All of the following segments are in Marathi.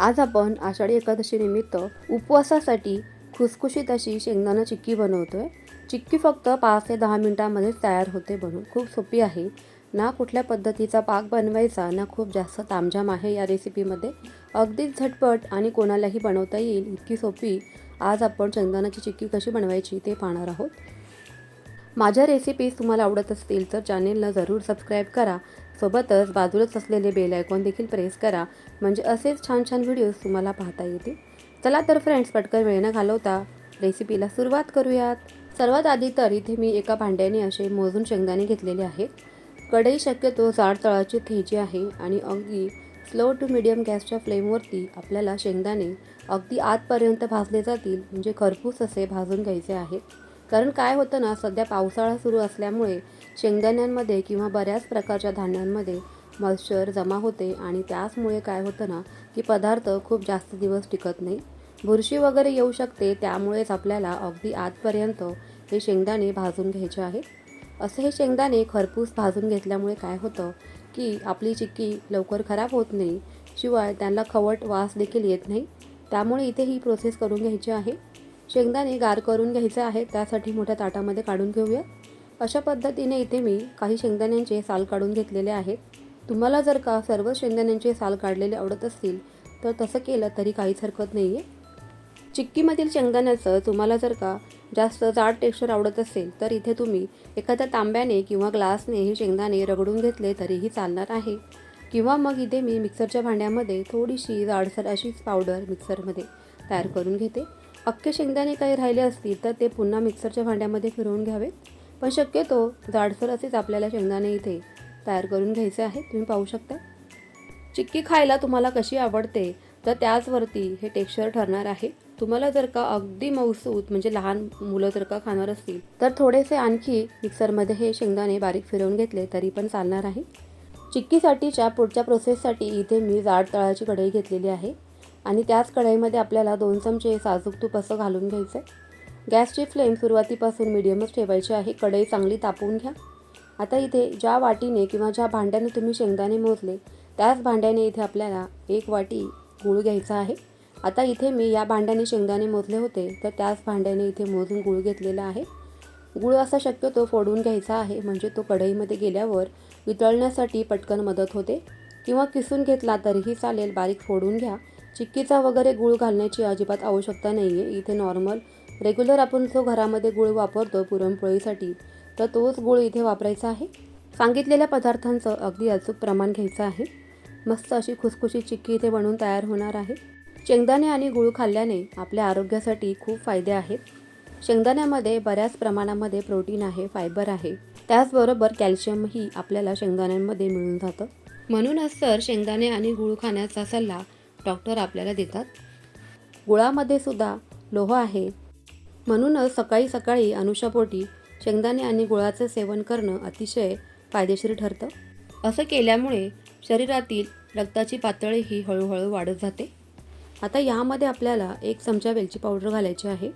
आज आपण आषाढी एकादशी निमित्त उपवासासाठी खुसखुशीत अशी शेंगदाणा चिक्की बनवतोय। चिक्की फक्त 5 ते 10 मिनिटांमध्येच तयार होते बनवून। खूप सोपी आहे ना, कुठल्या पद्धतीचा पाक बनवायचा ना, खूप जास्त तामझाम आहे या रेसिपीमध्ये। अगदीच झटपट आणि कोणालाही बनवता येईल इतकी सोपी आज आपण शेंगदाण्याची चिक्की कशी बनवायची ते पाहणार आहोत। माझ्या रेसिपीज तुम्हाला आवडत असतील तर चॅनेलला जरूर सबस्क्राईब करा, सोबतच बाजूलाच असलेले बेल आयकॉन देखील प्रेस करा, म्हणजे असेच छान छान व्हिडिओज तुम्हाला पाहता येतील। चला तर फ्रेंड्स, पटकन वेळ न घालवता रेसिपीला सुरुवात करूयात। सर्वात आधी तर इथे मी एका भांड्याने असे मोजून शेंगदाणे घेतलेले आहेत। कढई शक्यतो जाड तळाची घ्यायची आहे आणि अगदी स्लो टू मीडियम गॅसच्या फ्लेमवरती आपल्याला शेंगदाणे अगदी आतपर्यंत भाजले जातील, म्हणजे खरपूस असे भाजून घ्यायचे आहेत। कारण काय होतं ना, सध्या पावसाळा सुरू असल्यामुळे शेंगदाण्यांमध्ये किंवा बऱ्याच प्रकारच्या धान्यांमध्ये मॉइश्चर जमा होते आणि त्याचमुळे काय होतं ना, की पदार्थ खूप जास्त दिवस टिकत नाही, बुरशी वगैरे येऊ शकते। त्यामुळेच आपल्याला अगदी आतपर्यंत हे शेंगदाणे भाजून घ्यायचे आहेत। असे हे शेंगदाणे खरपूस भाजून घेतल्यामुळे काय होतं की आपली चिक्की लवकर खराब होत नाही, शिवाय त्यांना खवट वास देखील येत नाही। त्यामुळे इथे ही प्रोसेस करून घ्यायची आहे। शेंगदाणे गार करून घ्यायचे आहे, त्यासाठी मोठ्या ताटामध्ये काढून घेऊया। अशा पद्धतीने इथे मी काही शेंगदाण्यांचे साल काढून घेतलेले आहेत। तुम्हाला जर का सर्व शेंगदाण्यांचे साल काढलेले आवडत असतील तर तसं केलं तरी काहीच हरकत नाही आहे। चिक्कीमधील शेंगदाण्याचं तुम्हाला जर का जास्त जाड टेक्स्चर आवडत असेल तर इथे तुम्ही एखाद्या तांब्याने किंवा ग्लासने हे शेंगदाणे रगडून घेतले तरीही चालणार आहे, किंवा मग इथे मी मिक्सरच्या भांड्यामध्ये थोडीशी जाडसर अशीच पावडर मिक्सरमध्ये तयार करून घेते। अख्खे शेंगदाणे काही राहिले असतील तर ते पुन्हा मिक्सरच्या भांड्यामध्ये फिरवून घ्यावे, पण शक्यतो जाडसर असेच आपल्याला शेंगदाणे इथे तयार करून घ्यायचे आहेत। तुम्ही पाहू शकता चिक्की खायला तुम्हाला कशी आवडते तर त्याचवरती हे टेक्स्चर ठरणार आहे। तुम्हाला जर का अगदी मऊसूत, म्हणजे लहान मुलं जर का खाणार असतील तर थोडेसे आणखी मिक्सरमध्ये हे शेंगदाणे बारीक फिरवून घेतले तरी पण चालणार आहे। चिक्कीसाठीच्या पुढच्या प्रोसेससाठी इथे मी जाड तळाची कढई घेतलेली आहे आणि त्याच कढईमध्ये आपल्याला 2 चमचे साजूक तूप असं घालून घ्यायचं आहे। गॅसची फ्लेम सुरुवातीपासून मीडियमच ठेवायची आहे। कढई चांगली तापवून घ्या। आता इथे ज्या वाटीने किंवा ज्या भांड्याने तुम्ही शेंगदाणे मोजले त्याच भांड्याने इथे आपल्याला 1 वाटी गूळ घ्यायचा आहे। आता इथे मी या भांड्याने शेंगदाणे मोजले होते तर त्याच भांड्याने इथे मोजून गूळ घेतलेला आहे। गूळ असा शक्यतो फोडून घ्यायचा आहे, म्हणजे तो कढईमध्ये गेल्यावर वितळण्यासाठी पटकन मदत होते, किंवा किसून घेतला तरीही चालेल, बारीक फोडून घ्या। चिक्कीचा वगैरे गूळ घालण्याची अजिबात आवश्यकता नाही आहे। इथे नॉर्मल रेग्युलर आपण जो घरामध्ये गूळ वापरतो पुरणपोळीसाठी तर तोच गूळ इथे वापरायचा आहे। सांगितलेल्या पदार्थांचं अगदी अचूक प्रमाण घ्यायचं आहे। मस्त अशी खुसखुशीत चिक्की इथे बनवून तयार होणार आहे। शेंगदाणे आणि गूळ खाल्ल्याने आपल्या आरोग्यासाठी खूप फायदे आहेत। शेंगदाण्यामध्ये बऱ्याच प्रमाणामध्ये प्रोटीन आहे, फायबर आहे, त्याचबरोबर कॅल्शियमही आपल्याला शेंगदाण्यांमध्ये मिळून जातं। म्हणूनच तर शेंगदाणे आणि गूळ खाण्याचा सल्ला डॉक्टर आपल्याला देतात। गुळामध्ये सुद्धा लोह आहे, म्हणूनच सकाळी सकाळी अनुशापोटी शेंगदाणे आणि गुळाचं सेवन करणं अतिशय फायदेशीर ठरतं। असं केल्यामुळे शरीरातील रक्ताची पातळीही हळूहळू वाढत जाते। आता यामध्ये आपल्याला 1 चमचा वेलची पावडर घालायची आहे।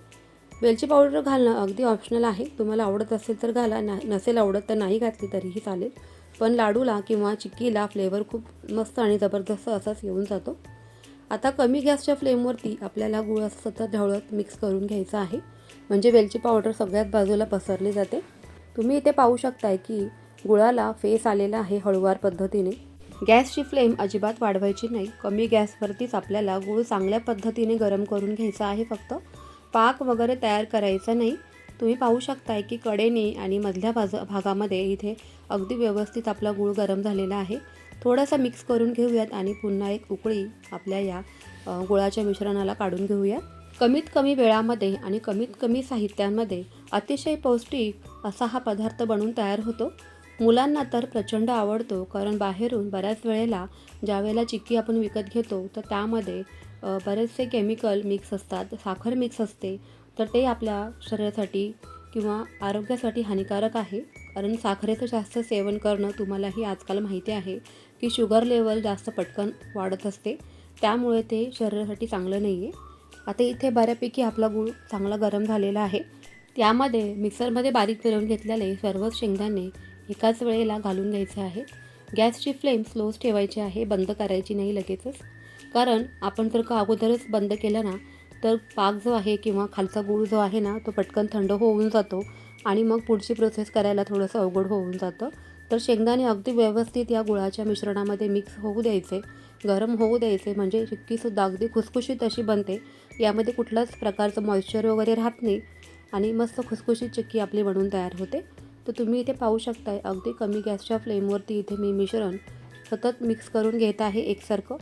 वेलची पावडर घालणं अगदी ऑप्शनल आहे, तुम्हाला आवडत असेल तर घाला, नसेल आवडत तर नाही घातली तरीही चालेल, पण लाडूला किंवा चिक्कीला फ्लेवर खूप मस्त आणि जबरदस्त असाच येऊन जातो। आता कमी गॅसच्या फ्लेमवरती आपल्याला गूळ असं सतत ढवळत मिक्स करून घ्यायचं आहे, म्हणजे वेलची पावडर सगळ्यात बाजूला पसरली जाते। तुम्ही इथे पाहू शकताय की गुळाला फेस आलेला आहे हळूवार पद्धतीने। गॅसची फ्लेम अजिबात वाढवायची नाही, कमी गॅसवरतीच आपल्याला गूळ चांगल्या पद्धतीने गरम करून घ्यायचा आहे। फक्त पाक वगैरे तयार करायचा नाही। तुम्ही पाहू शकताय की कडेने आणि मधल्या भागामध्ये इथे अगदी व्यवस्थित आपला गूळ गरम झालेला आहे। थोडासा मिक्स करून घेऊयात आणि पुन्हा एक उकळी आपल्या या गुळाच्या मिश्रणाला काढून घेऊयात। कमीत कमी वेळामध्ये आणि कमीत कमी साहित्यांमध्ये अतिशय पौष्टिक असा हा पदार्थ बनून तयार होतो। मुलांना तर प्रचंड आवडतो, कारण बाहेरून बऱ्याच वेळेला ज्यावेळेला चिक्की आपण विकत घेतो तर त्यामध्ये बरेचसे केमिकल मिक्स असतात, साखर मिक्स असते, तर ते आपल्या शरीरासाठी किंवा आरोग्यासाठी हानिकारक आहे। कारण साखरेचं जास्त सेवन करणं तुम्हालाही आजकाल माहिती आहे की शुगर लेवल जास्त पटकन वाढत असते, त्यामुळे ते शरीरासाठी चांगलं नाही आहे। आता इथे बऱ्यापैकी आपला गूळ चांगला गरम झालेला आहे। त्यामध्ये मिक्सरमध्ये बारीक फिरवून घेतलेले सर्वच शेंगदाणे एकाच वेळेला घालून घ्यायचे आहेत। गॅसची फ्लेम स्लोच ठेवायची आहे, बंद करायची नाही लगेचच। कारण आपण जर का अगोदरच बंद केलं ना तर पाक जो आहे किंवा खालचा गूळ जो आहे ना तो पटकन थंड होऊन जातो आणि मग पुढची प्रोसेस करायला थोडंसं अवघड होऊन जातं. तर शेंगदाणे अगदी व्यवस्थित या गुळाच्या मिश्रणामध्ये मिक्स होऊ द्यायचे, गरम होऊ द्यायचे, म्हणजे चिक्कीसुद्धा अगदी खुसखुशीत अशी बनते. यामध्ये कुठल्याच प्रकारचं मॉइश्चर वगैरे राहत नाही आणि मस्त खुसखुशीत चिक्की आपली बनवून तयार होते. तर तुम्ही इथे पाहू शकताय अगदी कमी गॅसच्या फ्लेमवरती इथे मी मिश्रण सतत मिक्स करून घेत आहे एकसारखं.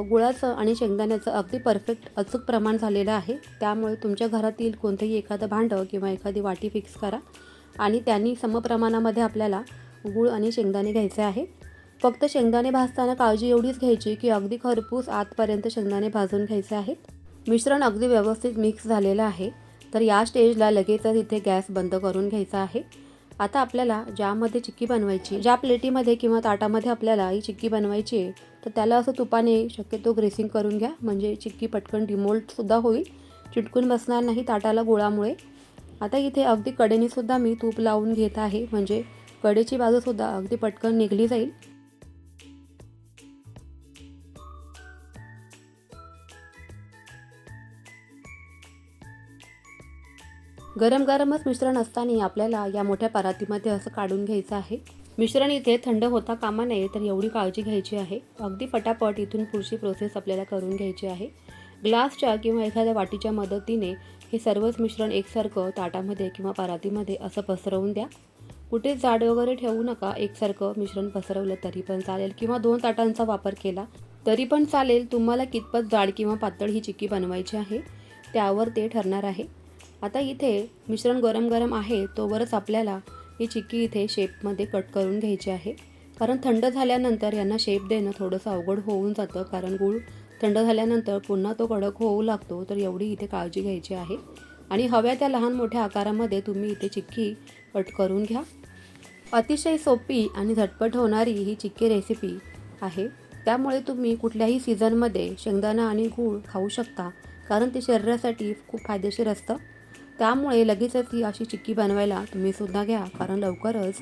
गुळाचं आणि शेंगदाण्याचं अगदी परफेक्ट अचूक प्रमाण झालेलं आहे. त्यामुळे तुमच्या घरातील कोणतंही एखादं भांडं किंवा एखादी वाटी फिक्स करा आणि त्यांनी समप्रमाणामध्ये आपल्याला गूळ आणि शेंगदाणे घ्यायचे आहे. फक्त शेंगदाणे भाजताना काळजी एवढीच घ्यायची की अगदी खरपूस आतपर्यंत शेंगदाणे भाजून घ्यायचे आहेत. मिश्रण अगदी व्यवस्थित मिक्स झालेलं आहे. तर या स्टेजला लगेचच इथे गॅस बंद करून घ्यायचा आहे. आता आपल्याला ज्यामध्ये चिक्की बनवायची, ज्या प्लेटीमध्ये किंवा ताटामध्ये आपल्याला ही चिक्की बनवायची आहे तर त्याला असं तुपाने शक्यतो ग्रेसिंग करून घ्या, म्हणजे चिक्की पटकन डिमोल्टसुद्धा होईल, चिटकून बसणार नाही ताटाला गुळामुळे. आता इथे अगदी कडेनीसुद्धा मी तूप लावून घेत आहे, म्हणजे कडेची बाजूसुद्धा अगदी पटकन निघली जाईल. गरम गरमच मिश्रण असताना आपल्याला या मोठ्या परातीमध्ये असं काढून घ्यायचं आहे. मिश्रण इथे थंड होता कामा नये, तर एवढी काळजी घ्यायची आहे. अगदी पटापट इथून पुढची प्रोसेस आपल्याला करून घ्यायची आहे. ग्लासच्या किंवा एखाद्या वाटीच्या मदतीने हे सर्वच मिश्रण एकसारखं ताटामध्ये किंवा परातीमध्ये असं पसरवून द्या. कुठे जाड वगैरे ठेवू नका. एकसारखं मिश्रण पसरवलं तरी पण चालेल किंवा 2 ताटांचा वापर केला तरी पण चालेल. तुम्हाला कितपत जाड किंवा पातळ ही चिक्की बनवायची आहे त्यावर ते ठरणार आहे. आता इथे मिश्रण गरम गरम आहे तोवरच आपल्याला ही चिक्की इथे शेपमध्ये कट करून घ्यायची आहे. कारण थंड झाल्यानंतर यांना शेप देणं थोडंसं अवघड होऊन जातं, कारण गूळ थंड झाल्यानंतर पुन्हा तो कडक होऊ लागतो. तर एवढी इथे काळजी घ्यायची आहे आणि हव्या त्या लहान मोठ्या आकारामध्ये तुम्ही इथे चिक्की कट करून घ्या. अतिशय सोपी आणि झटपट होणारी ही चिक्की रेसिपी आहे. त्यामुळे तुम्ही कुठल्याही सीझनमध्ये शेंगदाणा आणि गूळ खाऊ शकता, कारण ते शरीरासाठी खूप फायदेशीर असतं. त्यामुळे लगेचच ही अशी चिक्की बनवायला तुम्हीसुद्धा घ्या, कारण लवकरच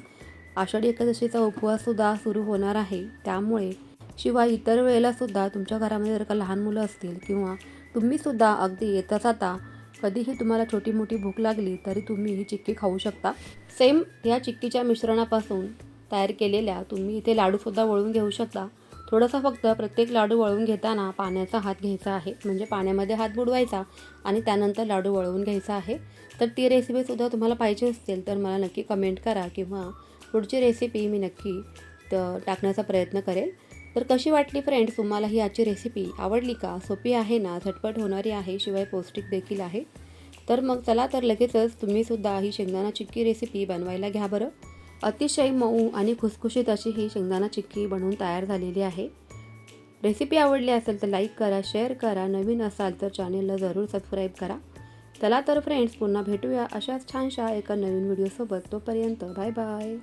आषाढी एकादशीचा उपवाससुद्धा सुरू होणार आहे. त्यामुळे शिवाय इतर वेळेलासुद्धा तुमच्या घरामध्ये जर का लहान मुलं असतील किंवा तुम्हीसुद्धा अगदी येता जाता कधीही तुम्हाला छोटी मोठी भूक लागली तरी तुम्ही ही चिक्की खाऊ शकता. सेम या चिक्कीच्या मिश्रणापासून तयार केलेल्या तुम्ही इथे लाडूसुद्धा वळून घेऊ शकता. थोडंसं फक्त प्रत्येक लाडू वळून घेताना पाण्याचा हात घ्यायचा आहे, म्हणजे पाण्यामध्ये हात बुडवायचा आणि त्यानंतर लाडू वळवून घ्यायचा आहे. तर ती रेसिपीसुद्धा तुम्हाला पाहिजे असेल तर मला नक्की कमेंट करा किंवा पुढची रेसिपी मी नक्की टाकण्याचा प्रयत्न करेल. तर कशी वाटली फ्रेंड्स तुम्हाला ही आजची रेसिपी? आवडली का? सोपी आहे ना, झटपट होणारी आहे, शिवाय पौष्टिक देखील आहे. तर मग चला तर लगेचच तुम्हीसुद्धा ही शेंगदाणा चिक्की रेसिपी बनवायला घ्या बरं. अतिशय मऊ आणि खुसखुशीत अशी ही शेंगदाणा चिक्की बनवून तयार झालेली आहे. रेसिपी आवडली असेल तर लाईक करा, शेअर करा, नवीन असाल तर चॅनेलला जरूर सबस्क्राईब करा. चला तर फ्रेंड्स पुन्हा भेटूया अशाच छानशा एका नवीन व्हिडिओसोबत. तोपर्यंत बाय बाय.